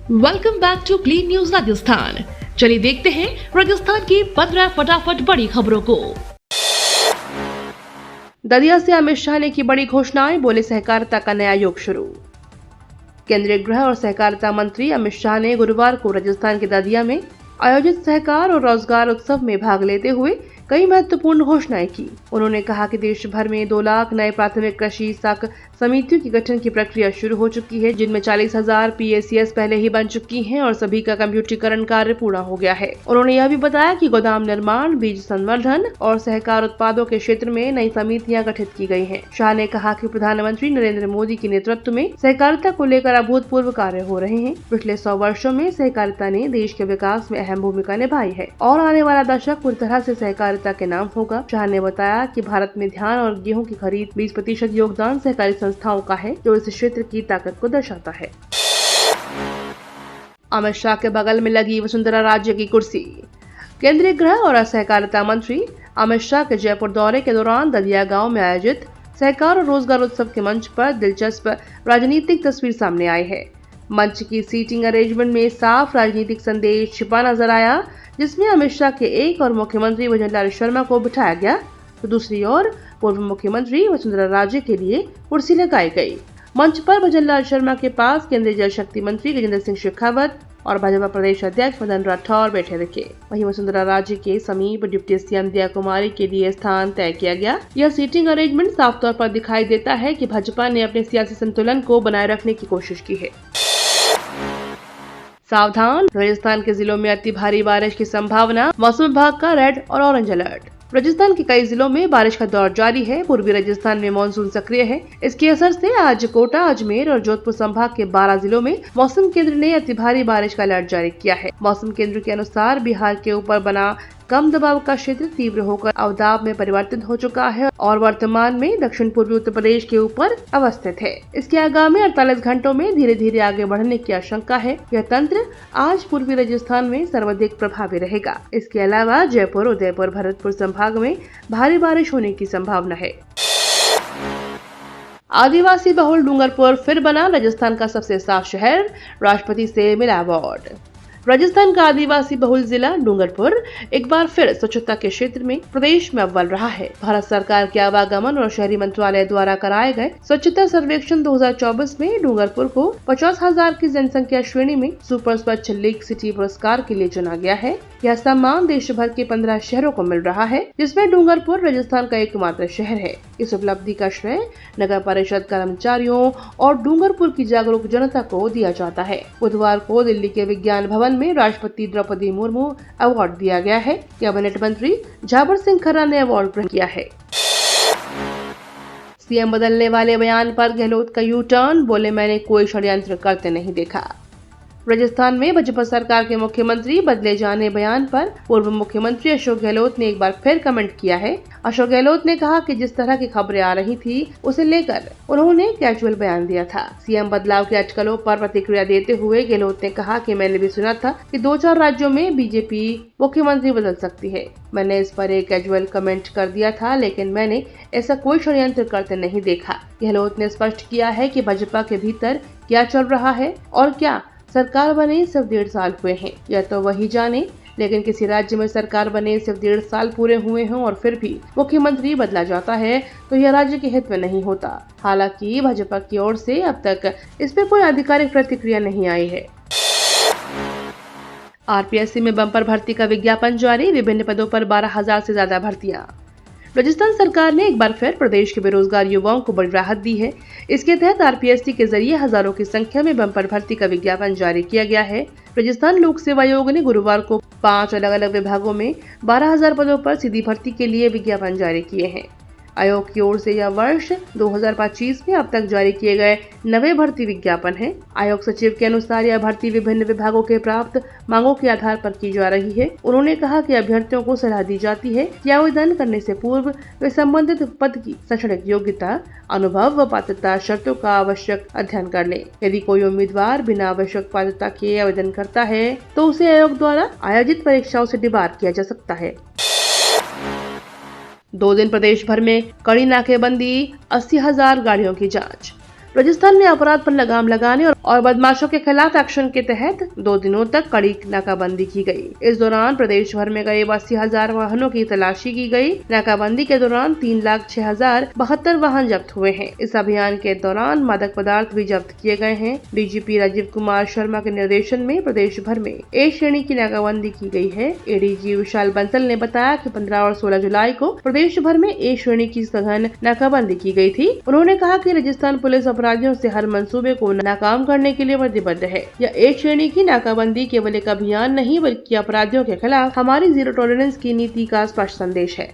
Welcome back to clean news Rajasthan. चलिए देखते हैं राजस्थान की 15 फटाफट बड़ी खबरों को। दतिया से अमित शाह ने की बड़ी घोषणाएं, बोले सहकारिता का नया युग शुरू। केंद्रीय गृह और सहकारिता मंत्री अमित शाह ने गुरुवार को राजस्थान के दतिया में आयोजित सहकार और रोजगार उत्सव में भाग लेते हुए कई महत्वपूर्ण घोषणाएं की। उन्होंने कहा कि देश भर में 2 लाख नए प्राथमिक कृषि साख समितियों की गठन की प्रक्रिया शुरू हो चुकी है, जिनमें 40,000 PACS पहले ही बन चुकी हैं और सभी का कंप्यूटरीकरण कार्य पूरा हो गया है। उन्होंने यह भी बताया कि गोदाम निर्माण, बीज संवर्धन और सहकार उत्पादों के क्षेत्र में नई समितियां गठित की गई हैं। शाह ने कहा कि प्रधानमंत्री नरेंद्र मोदी के नेतृत्व में सहकारिता को लेकर अभूतपूर्व कार्य हो रहे हैं। पिछले 100 वर्षों में सहकारिता ने देश के विकास में अहम भूमिका निभाई है और आने वाला दशक पूरी तरह से सहकारिता के नाम होगा। शाह ने बताया कि भारत में धान और गेहूं की खरीद 20% योगदान सहकारी संस्थाओं का है, जो इस क्षेत्र की ताकत को दर्शाता है। अमित शाह के बगल में लगी वसुंधरा राजे की कुर्सी। केंद्रीय गृह और सहकारिता मंत्री अमित शाह के जयपुर दौरे के दौरान दतिया गांव में आयोजित सहकार और रोजगार उत्सव के मंच पर दिलचस्प राजनीतिक तस्वीर सामने आई है। मंच की सीटिंग अरेंजमेंट में साफ राजनीतिक संदेश छिपा नजर आया, जिसमें अमित शाह के एक और मुख्यमंत्री भजनलाल शर्मा को बिठाया गया, तो दूसरी ओर पूर्व मुख्यमंत्री वसुंधरा राजे के लिए कुर्सी लगाई गई। मंच पर भजनलाल शर्मा के पास केंद्रीय जल शक्ति मंत्री गजेंद्र सिंह शेखावत और भाजपा प्रदेश अध्यक्ष मदन राठौर बैठे रखे। वहीं वसुंधरा राजे के समीप डिप्टी सीएम दिया कुमारी के लिए स्थान तय किया गया। यह सीटिंग अरेंजमेंट साफ तौर पर दिखाई देता है कि भाजपा ने अपने सियासी संतुलन को बनाए रखने की कोशिश की है। सावधान, राजस्थान के जिलों में अति भारी बारिश की संभावना, मौसम विभाग का रेड और ऑरेंज अलर्ट। राजस्थान के कई जिलों में बारिश का दौर जारी है। पूर्वी राजस्थान में मानसून सक्रिय है। इसके असर से आज कोटा, अजमेर और जोधपुर संभाग के 12 जिलों में मौसम केंद्र ने अति भारी बारिश का अलर्ट जारी किया है। मौसम केंद्र के अनुसार बिहार के ऊपर बना कम दबाव का क्षेत्र तीव्र होकर अवदाब में परिवर्तित हो चुका है और वर्तमान में दक्षिण पूर्वी उत्तर प्रदेश के ऊपर अवस्थित है। इसके आगामी 48 घंटों में धीरे धीरे आगे बढ़ने की आशंका है। यह तंत्र आज पूर्वी राजस्थान में सर्वाधिक प्रभावी रहेगा। इसके अलावा जयपुर, उदयपुर, भरतपुर संभाग में भारी बारिश होने की संभावना है। आदिवासी बहुल डूंगरपुर फिर बना राजस्थान का सबसे साफ शहर, राष्ट्रपति से मिला अवार्ड। राजस्थान का आदिवासी बहुल जिला डूंगरपुर एक बार फिर स्वच्छता के क्षेत्र में प्रदेश में अव्वल रहा है। भारत सरकार के आवागमन और शहरी मंत्रालय द्वारा कराए गए स्वच्छता सर्वेक्षण 2024 में डूंगरपुर को 50,000 की जनसंख्या श्रेणी में सुपर स्वच्छ लेक सिटी पुरस्कार के लिए चुना गया है। यह सम्मान देश भर के 15 शहरों को मिल रहा है, जिसमें डूंगरपुर राजस्थान का एकमात्र शहर है। इस उपलब्धि का श्रेय नगर परिषद कर्मचारियों और डूंगरपुर की जागरूक जनता को दिया जाता है। बुधवार को दिल्ली के विज्ञान भवन में राष्ट्रपति द्रौपदी मुर्मू अवार्ड दिया गया है। कैबिनेट मंत्री झावर सिंह खन्ना ने अवार्ड ग्रहण किया है। सीएम बदलने वाले बयान पर गहलोत का यू टर्न, बोले मैंने कोई षड्यंत्र करते नहीं देखा। राजस्थान में भाजपा सरकार के मुख्यमंत्री बदले जाने बयान पर पूर्व मुख्यमंत्री अशोक गहलोत ने एक बार फिर कमेंट किया है। अशोक गहलोत ने कहा कि जिस तरह की खबरें आ रही थी उसे लेकर उन्होंने कैजुअल बयान दिया था। सीएम बदलाव के अटकलों पर प्रतिक्रिया देते हुए गहलोत ने कहा कि मैंने भी सुना था कि 2-4 राज्यों में बीजेपी मुख्यमंत्री बदल सकती है। मैंने इस पर एक कैजुअल कमेंट कर दिया था, लेकिन मैंने ऐसा कोई षड्यंत्र करते नहीं देखा। गहलोत ने स्पष्ट किया है कि भाजपा के भीतर क्या चल रहा है और क्या सरकार बने सिर्फ 1.5 साल हुए हैं, या तो वही जाने। लेकिन किसी राज्य में सरकार बने सिर्फ 1.5 साल पूरे हुए हों और फिर भी मुख्यमंत्री बदला जाता है तो यह राज्य के हित में नहीं होता। हालांकि भाजपा की ओर से अब तक इस पर कोई आधिकारिक प्रतिक्रिया नहीं आई है। RPSC में बम्पर भर्ती का विज्ञापन जारी, विभिन्न पदों पर 12,000 से ज्यादा भर्तियां। राजस्थान सरकार ने एक बार फिर प्रदेश के बेरोजगार युवाओं को बड़ी राहत दी है। इसके तहत RPSC के जरिए हजारों की संख्या में बम्पर भर्ती का विज्ञापन जारी किया गया है। राजस्थान लोक सेवा आयोग ने गुरुवार को 5 अलग अलग विभागों में 12,000 पदों पर सीधी भर्ती के लिए विज्ञापन जारी किए हैं। आयोग की ओर से यह वर्ष 2025 में अब तक जारी किए गए 90 भर्ती विज्ञापन है। आयोग सचिव के अनुसार यह भर्ती विभिन्न विभागों के प्राप्त मांगों के आधार पर की जा रही है। उन्होंने कहा कि अभ्यर्थियों को सलाह दी जाती है कि आवेदन करने से पूर्व वे संबंधित पद की शैक्षणिक योग्यता, अनुभव व पात्रता शर्तों का आवश्यक अध्ययन कर ले। यदि कोई उम्मीदवार बिना आवश्यक पात्रता के आवेदन करता है तो उसे आयोग द्वारा आयोजित परीक्षाओं से डिबार किया जा सकता है। 2 दिन प्रदेश भर में कड़ी नाकेबंदी, 80,000 गाड़ियों की जांच। राजस्थान में अपराध पर लगाम लगाने और बदमाशों के खिलाफ एक्शन के तहत 2 दिनों तक कड़ी नाकाबंदी की गई। इस दौरान प्रदेश भर में करीब 80,000 वाहनों की तलाशी की गई। नाकाबंदी के दौरान 3,06,072 वाहन जब्त हुए हैं। इस अभियान के दौरान मादक पदार्थ भी जब्त किए गए हैं। डीजीपी राजीव कुमार शर्मा के निर्देशन में प्रदेश भर में ए श्रेणी की नाकाबंदी की गई है। एडीजी विशाल बंसल ने बताया कि 15 और 16 जुलाई को प्रदेश भर में ए श्रेणी की सघन नाकाबंदी की गई थी। उन्होंने कहा कि राजस्थान पुलिस अपराधियों से हर मंसूबे को नाकाम करने के लिए प्रतिबद्ध है। यह ए श्रेणी की नाकाबंदी केवल एक अभियान नहीं बल्कि अपराधियों के खिलाफ हमारी जीरो टॉलरेंस की नीति का स्पष्ट संदेश है।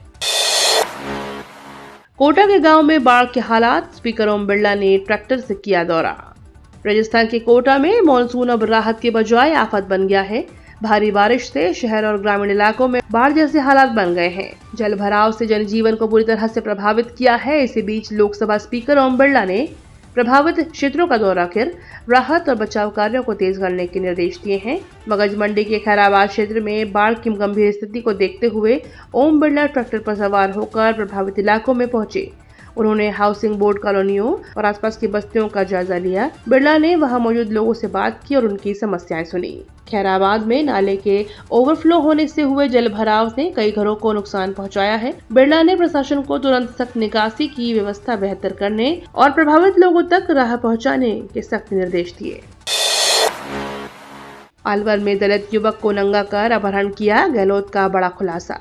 कोटा के गांव में बाढ़ के हालात, स्पीकर ओम बिरला ने ट्रैक्टर से किया दौरा। राजस्थान के कोटा में मॉनसून अब राहत के बजाय आफत बन गया है। भारी बारिश से शहर और ग्रामीण इलाकों में बाढ़ जैसे हालात बन गए हैं। जल भराव से जनजीवन को बुरी तरह से प्रभावित किया है। इसी बीच लोकसभा स्पीकर ओम बिरला ने प्रभावित क्षेत्रों का दौरा कर राहत और बचाव कार्यों को तेज करने के निर्देश दिए हैं। मगज मंडी के खैराबाद क्षेत्र में बाढ़ की गंभीर स्थिति को देखते हुए ओम बिरला ट्रैक्टर पर सवार होकर प्रभावित इलाकों में पहुंचे। उन्होंने हाउसिंग बोर्ड कॉलोनियों और आसपास की बस्तियों का जायजा लिया। बिरला ने वहां मौजूद लोगों से बात की और उनकी समस्याएं सुनी। खैराबाद में नाले के ओवरफ्लो होने से हुए जल भराव ने कई घरों को नुकसान पहुंचाया है। बिरला ने प्रशासन को तुरंत सख्त निकासी की व्यवस्था बेहतर करने और प्रभावित लोगों तक राह पहुंचाने के सख्त निर्देश दिए। अलवर में दलित युवक को नंगा कर अपहरण किया, गहलोत का बड़ा खुलासा।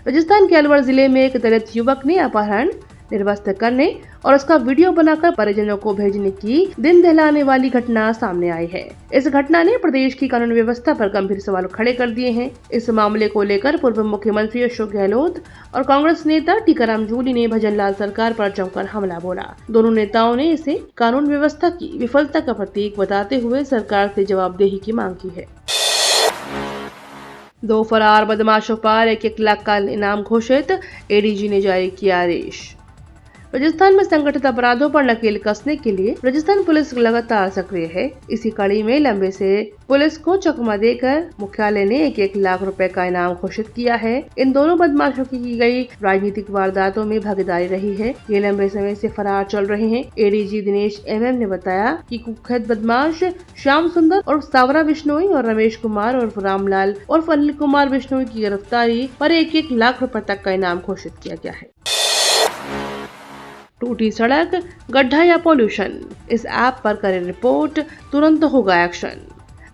राजस्थान के अलवर जिले में एक दलित युवक ने अपहरण, निर्वस्त्र करने और उसका वीडियो बनाकर परिजनों को भेजने की दिन दहलाने वाली घटना सामने आई है। इस घटना ने प्रदेश की कानून व्यवस्था पर गंभीर सवाल खड़े कर दिए हैं। इस मामले को लेकर पूर्व मुख्यमंत्री अशोक गहलोत और कांग्रेस नेता टीकाराम जूली ने भजनलाल सरकार पर जमकर हमला बोला। दोनों नेताओं ने इसे कानून व्यवस्था की विफलता का प्रतीक बताते हुए सरकार से जवाबदेही की मांग की है। 2 फरार बदमाशों पर 1-1 लाख का इनाम घोषित, एडीजी ने जारी किया आदेश। राजस्थान में संगठित अपराधों पर नकेल कसने के लिए राजस्थान पुलिस लगातार सक्रिय है। इसी कड़ी में लंबे से पुलिस को चकमा देकर मुख्यालय ने 1-1 लाख रुपए का इनाम घोषित किया है। इन दोनों बदमाशों की गई राजनीतिक वारदातों में भागीदारी रही है। ये लंबे समय से फरार चल रहे हैं। एडीजी दिनेश MM ने बताया कि कुख्यात बदमाश श्याम सुंदर और सावरा बिश्नोई और रमेश कुमार और रामलाल और अनिल कुमार बिश्नोई की गिरफ्तारी पर 1-1 लाख रुपए तक का इनाम घोषित किया गया है। टूटी सड़क, गड्ढा या पॉल्यूशन, इस ऐप पर करें रिपोर्ट, तुरंत होगा एक्शन।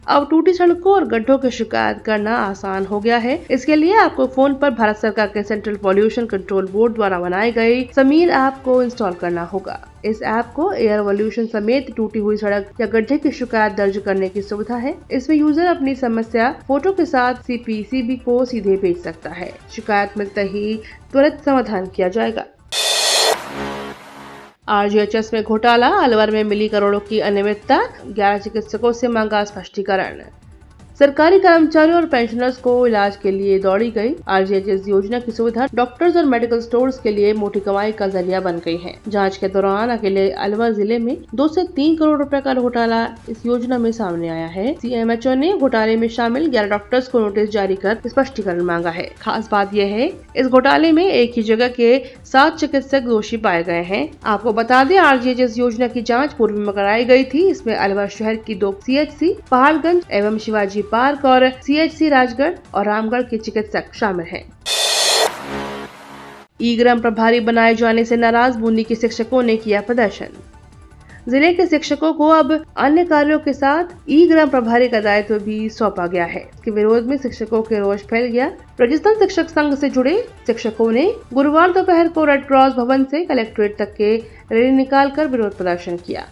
अब टूटी सड़कों और गड्ढों की शिकायत करना आसान हो गया है। इसके लिए आपको फोन पर भारत सरकार के सेंट्रल पॉल्यूशन कंट्रोल बोर्ड द्वारा बनाई गई समीर ऐप को इंस्टॉल करना होगा। इस ऐप को एयर पॉल्यूशन समेत टूटी हुई सड़क या गड्ढे की शिकायत दर्ज करने की सुविधा है। इसमें यूजर अपनी समस्या फोटो के साथ CPCB को सीधे भेज सकता है। शिकायत मिलते ही त्वरित समाधान किया जाएगा। RGHS में घोटाला, अलवर में मिली करोड़ों की अनियमितता, 11 चिकित्सकों से मांगा स्पष्टीकरण। सरकारी कर्मचारियों और पेंशनर्स को इलाज के लिए दौड़ी गई RGHS योजना की सुविधा डॉक्टर्स और मेडिकल स्टोर्स के लिए मोटी कमाई का जरिया बन गई है। जांच के दौरान अकेले अलवर जिले में 2 से 3 करोड़ रुपए का घोटाला इस योजना में सामने आया है। CMHO ने घोटाले में शामिल 11 डॉक्टर्स को नोटिस जारी कर स्पष्टीकरण मांगा है। खास बात यह है, इस घोटाले में एक ही जगह के 7 चिकित्सक दोषी पाए गए हैं। आपको बता दें, RGHS योजना की जाँच पूर्व में कराई गई थी। इसमें अलवर शहर की 2 CHC, पहाड़गंज एवं शिवाजी पार्क और CHC राजगढ़ और रामगढ़ के चिकित्सक शामिल हैं। ई-ग्राम प्रभारी बनाए जाने से नाराज बूंदी के शिक्षकों ने किया प्रदर्शन। जिले के शिक्षकों को अब अन्य कार्यों के साथ ई-ग्राम प्रभारी का दायित्व भी सौंपा गया है। इसके विरोध में शिक्षकों के रोष फैल गया। राजस्थान शिक्षक संघ से जुड़े शिक्षकों ने गुरुवार दोपहर को रेड क्रॉस भवन से कलेक्ट्रेट तक के रैली निकालकर विरोध प्रदर्शन किया।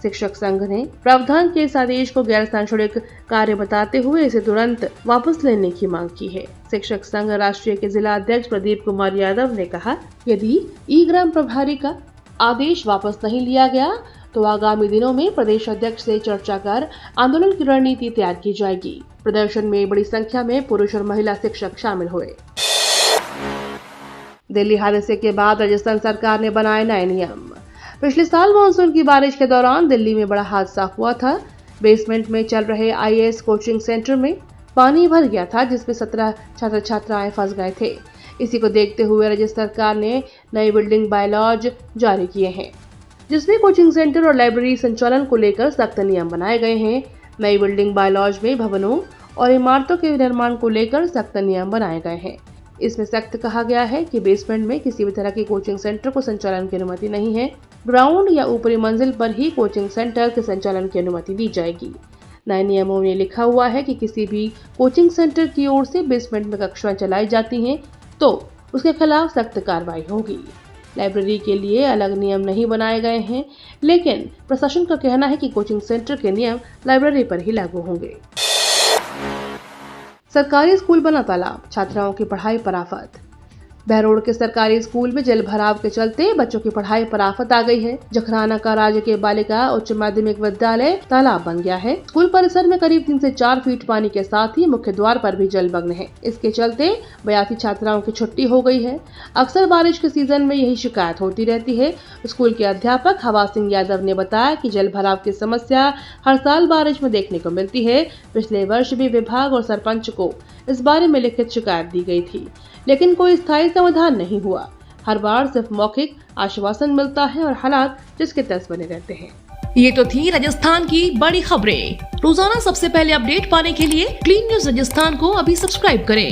शिक्षक संघ ने प्रावधान के इस आदेश को गैर सांशोधिक कार्य बताते हुए इसे तुरंत वापस लेने की मांग की है। शिक्षक संघ राष्ट्रीय के जिला अध्यक्ष प्रदीप कुमार यादव ने कहा, यदि ई-ग्राम प्रभारी का आदेश वापस नहीं लिया गया तो आगामी दिनों में प्रदेश अध्यक्ष से चर्चा कर आंदोलन की रणनीति तैयार की जाएगी। प्रदर्शन में बड़ी संख्या में पुरुष और महिला शिक्षक शामिल हुए। दिल्ली हादसे के बाद राजस्थान सरकार ने बनाए नए नियम। पिछले साल मानसून की बारिश के दौरान दिल्ली में बड़ा हादसा हुआ था। बेसमेंट में चल रहे IAS कोचिंग सेंटर में पानी भर गया था, जिसमें 17 छात्र छात्राएं फंस गए थे। इसी को देखते हुए राज्य सरकार ने नई बिल्डिंग बायलॉज जारी किए हैं। जिसमें कोचिंग सेंटर और लाइब्रेरी संचालन को लेकर सख्त नियम बनाए गए हैं। नई बिल्डिंग बायलॉज में भवनों और इमारतों के निर्माण को लेकर सख्त नियम बनाए गए हैं। इसमें सख्त कहा गया है कि बेसमेंट में किसी भी तरह के कोचिंग सेंटर को संचालन की अनुमति नहीं है। ग्राउंड या ऊपरी मंजिल पर ही कोचिंग सेंटर के संचालन की अनुमति दी जाएगी। नए नियमों में लिखा हुआ है कि किसी भी कोचिंग सेंटर की ओर से बेसमेंट में कक्षाएं चलाई जाती हैं तो उसके खिलाफ सख्त कार्रवाई होगी। लाइब्रेरी के लिए अलग नियम नहीं बनाए गए हैं, लेकिन प्रशासन का कहना है कि कोचिंग सेंटर के नियम लाइब्रेरी पर ही लागू होंगे। सरकारी स्कूल बना तालाब, छात्राओं की पढ़ाई पर आफत। बहरोड के सरकारी स्कूल में जल भराव के चलते बच्चों की पढ़ाई पर आफत आ गई है। जखराना का राजकीय बालिका उच्च माध्यमिक विद्यालय तालाब बन गया है। स्कूल परिसर में करीब 3 से 4 फीट पानी के साथ ही मुख्य द्वार पर भी जलमग्न है। इसके चलते 82 छात्राओं की छुट्टी हो गई है। अक्सर बारिश के सीजन में यही शिकायत होती रहती है। स्कूल के अध्यापक हवा सिंह यादव ने बताया कि जल भराव की समस्या हर साल बारिश में देखने को मिलती है। पिछले वर्ष भी विभाग और सरपंच को इस बारे में लिखित शिकायत दी गई थी, लेकिन कोई स्थायी समाधान नहीं हुआ। हर बार सिर्फ मौखिक आश्वासन मिलता है और हालात जिसके तस बने रहते हैं। ये तो थी राजस्थान की बड़ी खबरें। रोजाना सबसे पहले अपडेट पाने के लिए क्लीन न्यूज राजस्थान को अभी सब्सक्राइब करें।